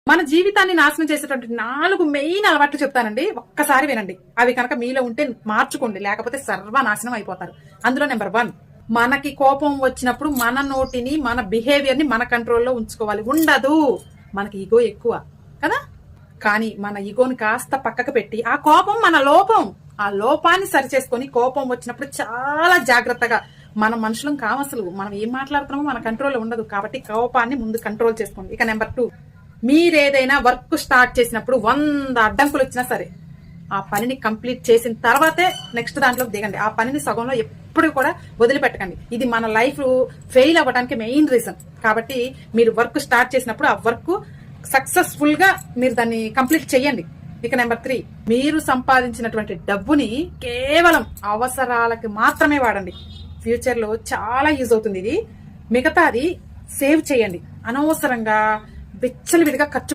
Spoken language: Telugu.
మన జీవితాన్ని నాశనం చేసేటువంటి 4 మెయిన్ అలవాట్లు చెప్తానండి. ఒక్కసారి వినండి. అవి కనుక మీలో ఉంటే మార్చుకోండి, లేకపోతే సర్వనాశనం అయిపోతారు. అందులో నెంబర్ 1, మనకి కోపం వచ్చినప్పుడు మన నోటిని, మన బిహేవియర్ ని మన కంట్రోల్లో ఉంచుకోవాలి. ఉండదు, మనకి ఈగో ఎక్కువ కదా. కానీ మన ఈగోని కాస్త పక్కకు పెట్టి, ఆ కోపం మన లోపం, ఆ లోపాన్ని సరిచేసుకొని కోపం వచ్చినప్పుడు చాలా జాగ్రత్తగా, మన మనుషులం కామసలు మనం ఏం మాట్లాడుతున్నామో మన కంట్రోల్లో ఉండదు. కాబట్టి కోపాన్ని ముందు కంట్రోల్ చేసుకోండి. ఇక నెంబర్ 2, మీరేదైనా వర్క్ స్టార్ట్ చేసినప్పుడు 100 అడ్డంకులు వచ్చినా సరే ఆ పనిని కంప్లీట్ చేసిన తర్వాతే నెక్స్ట్ దాంట్లోకి దిగండి. ఆ పనిని సగంలో ఎప్పుడు కూడా వదిలిపెట్టకండి. ఇది మన లైఫ్ ఫెయిల్ అవ్వడానికి మెయిన్ రీజన్. కాబట్టి మీరు వర్క్ స్టార్ట్ చేసినప్పుడు ఆ వర్క్ సక్సెస్ఫుల్ గా మీరు దాన్ని కంప్లీట్ చేయండి. ఇక నెంబర్ 3, మీరు సంపాదించినటువంటి డబ్బుని కేవలం అవసరాలకి మాత్రమే వాడండి. ఫ్యూచర్ లో చాలా యూజ్ అవుతుంది ఇది. మిగతాది సేవ్ చేయండి. అనవసరంగా విచ్చలవిడిగా ఖర్చు